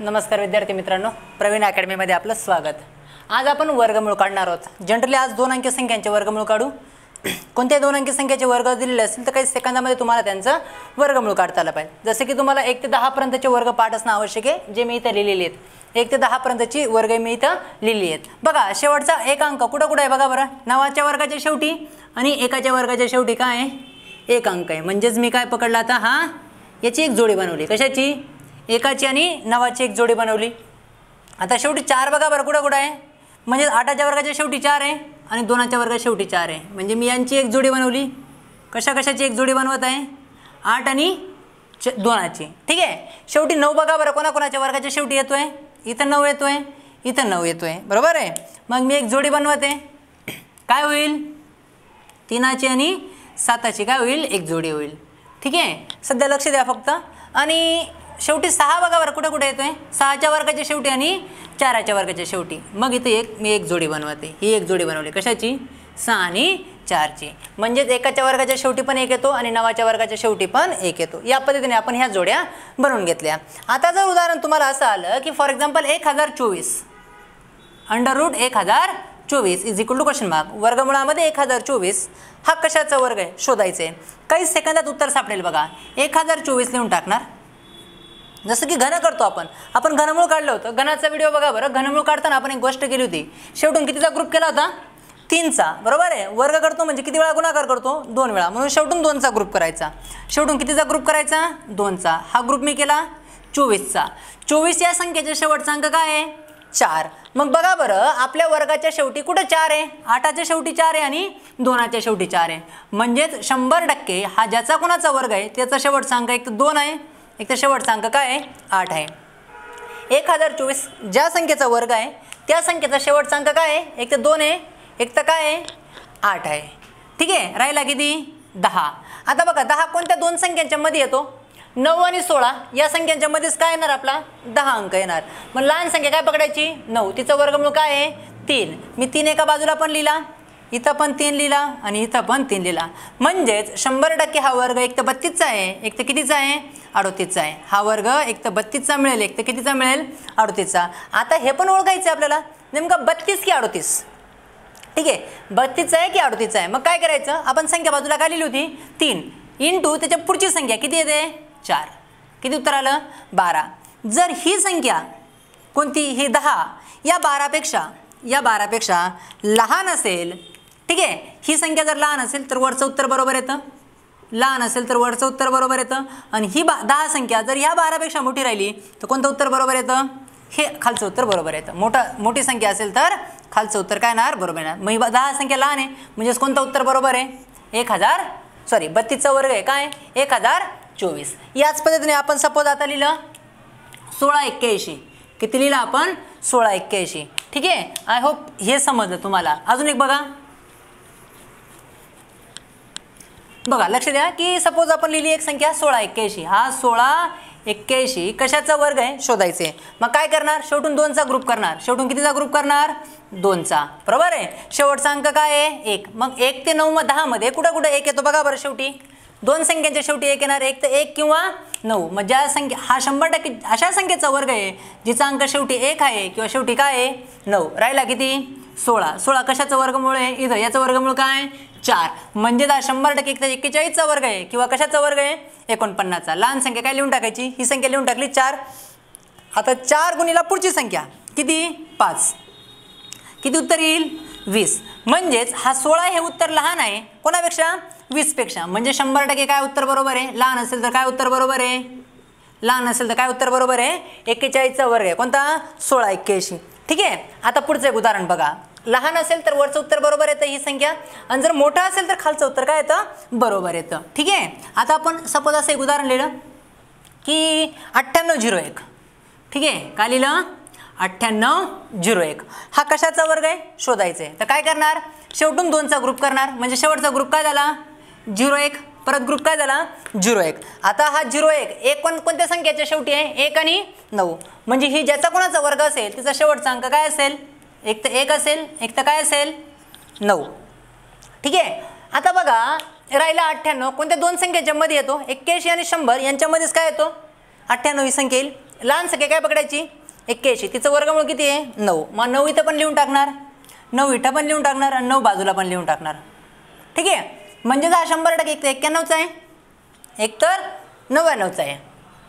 नमस्कार विद्यार्थी मित्रांनो, प्रवीण अकॅडमीमध्ये आपलं स्वागत। आज आपण वर्गमूळ काढणार आहोत। जनरली आज दोन अंकी संख्यांचे वर्गमूळ काढू। कोणत्या दोन अंकी संख्येचे वर्ग दिलेले असतील तर काही सेकंदामध्ये तुम्हाला त्यांचा वर्गमूळ काढता आला पाहिजे। जसे की तुम्हाला 1 ते 10 पर्यंतचे वर्ग पाठ असणे आवश्यक आहे, जे मी इथे लिहिलेले आहेत। 1 ते 10 पर्यंतची वर्ग मी इथे लिहिली आहेत। बघा शेवटचा एक अंक कुठे आहे बघा बरं, 9च्या वर्गाच्या शेवटी आणि 1च्या वर्गाच्या शेवटी काय आहे, एक अंक आहे। म्हणजेच मी काय पकडला आता, हा याची एक जोडी बनवली। कशाची? 1ची आणि 9ची एक जोडी बनवली। आता शेवटी 4 बघा बरं कुठे आहे, म्हणजे 8च्या वर्गाच्या शेवटी 4 आहे आणि 2च्या वर्गाच्या शेवटी 4 आहे। म्हणजे मी यांची एक जोडी बनवली। कशाची एक जोडी बनवत आहे, 8 आणि 2ची। ठीक आहे। शेवटी 9 बघा बरं कोणाच्या वर्गाच्या शेवटी येतोय, इथं 9 येतोय, इथं 9 येतोय, बरोबर आहे। मग मी एक जोडी बनवते, काय होईल, 3ची आणि 7ची काय होईल, एक जोडी होईल। ठीक आहे, सध्या लक्ष द्या फक्त। आणि शेवटी 6 बघा बरं कुठे येतोय, 6च्या वर्गाच्या शेवटी आणि 4च्या वर्गाच्या शेवटी। मग इथे मी एक जोडी बनवते, ही एक जोडी बनवली। कशाची? 6 आणि 4ची। म्हणजेच 1च्या वर्गाच्या शेवटी पण 1 येतो आणि 9च्या वर्गाच्या शेवटी पण 1 येतो। या पद्धतीने आपण ह्या जोड्या बनवून घेतल्या। आता जर उदाहरण तुम्हाला असं आलं की for example 1024 √1024 is equal to question mark, वर्गमुळामध्ये 1024 हा कशाचा वर्ग आहे शोधायचे। काही सेकंदात उत्तर सापडेल बघा। 1024 लिहून टाकणार, जसं की घन करतो आपण घनमूळ काढलं होतं। घनाचा व्हिडिओ बघा बरं। घनमूळ काढताना आपण एक गोष्ट केली होती, शेवटून कितीचा ग्रुप केला होता, 3चा, बरोबर आहे। वर्ग करतो म्हणजे किती वेळा गुणाकार करतो, 2 वेळा, म्हणून शेवटून 2चा ग्रुप करायचा। शेवटून कितीचा ग्रुप करायचा, 2चा। हा ग्रुप मी केला 24चा। 24 या संख्येचा शेवटचा अंक काय आहे, 4। मग बघा बरं आपल्या वर्गाच्या शेवटी कुठे 4 आहे, 8च्या शेवटी 4 आहे आणि 2च्या शेवटी 4 आहे। म्हणजेच 100% हा ज्याचा कोणाचा वर्ग आहे त्याचा शेवटचा अंक एक तर 2 आहे, एक तर शेवटचा अंक काय आहे, 8 आहे। 1024 ज्या संख्येचा वर्ग आहे त्या संख्येचा शेवटचा अंक काय आहे, एक तर 2 आहे, एक तर काय आहे, 8 आहे। ठीक आहे, राहिला किती, 10। आता बघा 10 कोणत्या दोन संख्यांच्या मध्ये येतो, 9 आणि 16 या संख्यांच्या मध्येच काय येणार आपला, 10 अंक येणार। मग लहान संख्या काय पकडायची, 9, तिचं वर्गमूळ काय आहे, 3। मी 3 एका बाजूला पण लिहिला, इथं पण 3 लिहिला आणि इथं पण 3 लिहिला। म्हणजेच 100% हा वर्ग एक तर 32चा आहे, एक तर कितीचा आहे, 38चा आहे। हा वर्ग एक तर 32चा मिळेल, एक तर कितीचा मिळेल, 38चा। आता हे पण ओळखायचं आपल्याला, नेमकं 32 की 38। ठीक आहे, 32चा आहे की 38चा आहे। मग काय करायचं, आपण संख्या बाजूला काय लिहिली होती, 3 इंटू त्याच्या पुढची संख्या किती येते, 4। किती उत्तर आलं, 12। जर ही संख्या कोणती, ही 10 या 12पेक्षा लहान असेल, ठीक आहे, ही संख्या जर लहान असेल तर वरचं उत्तर बरोबर येतं, लहान असेल तर वरचं उत्तर बरोबर येतं। आणि ही 10 संख्या जर या 12पेक्षा मोठी राहिली तर कोणतं उत्तर बरोबर येतं, हे खालचं उत्तर बरोबर येतं। मोठी संख्या असेल तर खालचं उत्तर काय येणार, बरोबर येणार। मग ही 10 संख्या लहान आहे म्हणजेच कोणतं उत्तर बरोबर आहे, 32चा वर्ग आहे काय, 1024। याच पद्धतीने आपण सपोज आता लिहिलं 1681, किती लिहिलं आपण, 1681। ठीक आहे, आय होप हे समजलं तुम्हाला। अजून एक बघा लक्ष द्या की सपोज आपण लिहिली एक संख्या 1681, हा 1681 कशाचा वर्ग आहे शोधायचे। मग काय करणार, शेवटून 2चा ग्रुप करणार। शेवटून कितीचा ग्रुप करणार, 2चा, बरोबर आहे। शेवटचा अंक काय आहे, 1। मग 1 ते 9 10 मध्ये कुठे 1 येतो बघा बरं, शेवटी दोन संख्यांच्या शेवटी 1 येणार, एक तर 1 किंवा 9। मग ज्या संख्या हा 100% अशा संख्येचा वर्ग आहे जिचा अंक शेवटी 1 आहे किंवा शेवटी काय आहे, 9। राहिला किती, 16 कशाचं वर्गमूळ आहे, इथं याचं वर्गमूळ काय, 4। म्हणजे 100% एक तर 41चा वर्ग आहे किंवा कशाचा वर्ग आहे, 49चा। लहान संख्या काय लिहून टाकायची, ही संख्या लिहून टाकली 4। आता 4 गुणिला पुढची संख्या किती, 5, किती उत्तर येईल, 20। म्हणजेच हा 16 हे उत्तर लहान आहे कोणापेक्षा, 20 पेक्षा। म्हणजे 100% काय उत्तर बरोबर आहे, लहान असेल तर काय उत्तर बरोबर आहे, लहान असेल तर काय उत्तर बरोबर आहे, 41चा वर्ग आहे कोणता, 1681। ठीक आहे, आता पुढचं एक उदाहरण बघा। लहान असेल तर वरचं उत्तर बरोबर येतं ही संख्या, आणि जर मोठा असेल तर खालचं उत्तर काय येतं, बरोबर येतं। ठीक आहे, आता आपण सपोज असं एक उदाहरण लिहिलं की 9801। ठीक आहे, काय लिहिलं, 9801 हा कशाचा वर्ग आहे शोधायचे। तर काय करणार, शेवटून 2चा ग्रुप करणार, म्हणजे शेवटचा ग्रुप काय झाला, 01, परत ग्रुप काय झाला, 01। आता हा 01 कोणत्या संख्येच्या शेवटी आहे, 1 आणि 9। म्हणजे ही ज्याचा कोणाचा वर्ग असेल तिचा शेवटचा अंक काय असेल, एक तर 1 असेल, एक तर काय असेल, 9। ठीक आहे, आता बघा राहिला 98 कोणत्या दोन संख्येच्या मध्ये येतो, 81 आणि 100 यांच्यामध्येच काय येतो, 98 ही संख्या येईल। लहान संख्या काय पकडायची 81, तिचं वर्गमूळ किती आहे 9, मग 9 इथं पण लिहून टाकणार, 9 इथं पण लिहून टाकणार आणि 9 बाजूला पण लिहून टाकणार. ठीक आहे, म्हणजे हा 100% एक तर 91चा आहे, एक तर 99चा आहे.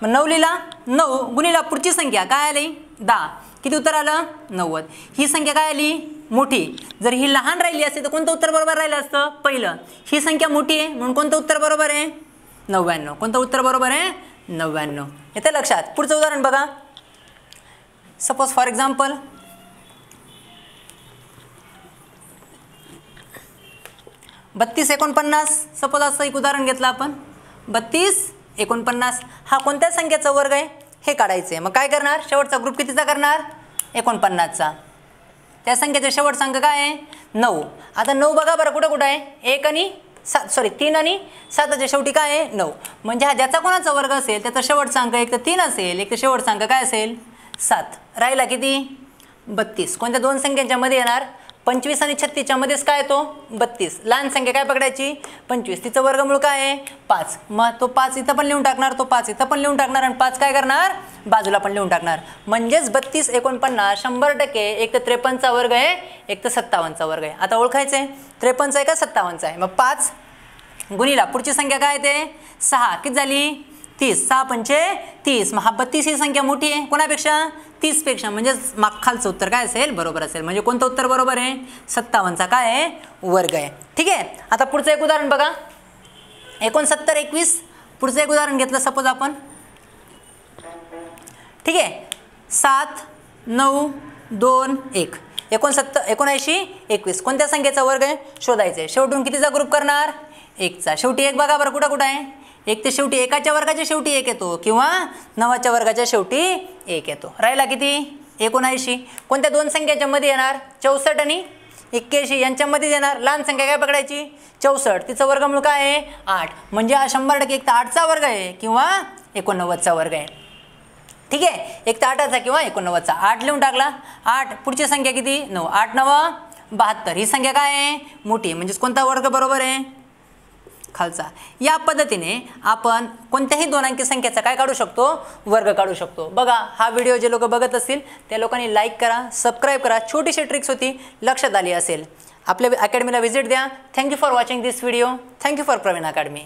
मग 9 लिहिला, 9 गुणिला पुढची संख्या काय आली 10, किती उत्तर आलं 90. ही संख्या काय आली मोठी, जर ही लहान राहिली असती तर कोणतं उत्तर बरोबर राहिलं असतं पहिलं. ही संख्या मोठी आहे म्हणून कोणतं उत्तर बरोबर आहे 99. कोणतं उत्तर बरोबर आहे 99. येतं लक्षात. पुढचं उदाहरण बघा. सपोज फॉर एक्झाम्पल बत्तीस 49. सपोज असं एक उदाहरण घेतलं आपण 32 49. हा कोणत्या संख्येचा वर्ग आहे हे काढायचं आहे. मग काय करणार, शेवटचा ग्रुप कितीचा करणार 49चा. त्या संख्येचा शेवटचा अंक काय आहे 9. आता 9 बघा बरं कुठं कुठं आहे 1 आणि 3 आणि 7च्या शेवटी काय आहे 9. म्हणजे हा ज्याचा कोणाचा वर्ग असेल त्याचा शेवटचा अंक एक तर 3 असेल, एक तर शेवटचा अंक काय असेल 7. राहिला किती 32. कोणत्या दोन संख्यांच्या मध्ये येणार 25 आणि 36च्या मध्येच काय येतो 32. लहान संख्या काय पकडायची 25, तिचं वर्गमूळ काय आहे 5. मग तो 5 इथं पण लिहून टाकणार, तो 5 इथं पण लिहून टाकणार आणि 5 काय करणार बाजूला पण लिहून टाकणार. म्हणजेच 32 49 100% एक तर 53चा वर्ग आहे, एक तर 57चा वर्ग आहे. आता ओळखायचं आहे 53चा आहे का 57चा आहे. मग 5 गुणिला पुढची संख्या काय येते 6, किती झाली 30. 6 पंचे 30. मग हा 32 ही संख्या मोठी आहे कोणापेक्षा 30 पेक्षा, म्हणजेच खालचं उत्तर काय असेल बरोबर असेल. म्हणजे कोणतं उत्तर बरोबर आहे 57चा काय आहे वर्ग आहे. ठीक आहे. आता पुढचं एक उदाहरण बघा 69 21. पुढचं एक उदाहरण घेतलं सपोज आपण. ठीक आहे 7 9 2 1. 79 21 कोणत्या संख्येचा वर्ग आहे शोधायचं आहे. शेवटून कितीचा ग्रुप करणार 1चा. शेवटी 1 बघा बरं कुठं कुठं आहे, एक ते शेवटी 1च्या वर्गाच्या शेवटी 1 येतो किंवा 9च्या वर्गाच्या शेवटी 1 येतो. राहिला किती 79. कोणत्या दोन संख्याच्या मध्ये येणार 64 आणि 81 यांच्यामध्ये येणार. लहान संख्या काय पकडायची 64, तिचं वर्गमूळ काय आहे 8. म्हणजे हा 100% एक तर 8चा वर्ग आहे किंवा 89चा वर्ग आहे. ठीक आहे, एक तर 8चा किंवा 89चा. 8 लिहून टाकला. 8 पुढची संख्या किती 9. 8 9 72. ही संख्या काय आहे मोठी, म्हणजेच कोणता वर्ग बरोबर आहे खालचा. या पद्धतीने आपण कोणत्याही दोन अंकी संख्येचा काय काढू शकतो वर्ग काढू शकतो. बघा हा व्हिडिओ जे लोक बघत असतील त्या लोकांनी लाईक करा, सबस्क्राईब करा. छोटीशी ट्रिक्स होती लक्षात आली असेल. आपल्या अकॅडमीला व्हिजिट द्या. Thank you for watching this video. Thank you for Praveen academy.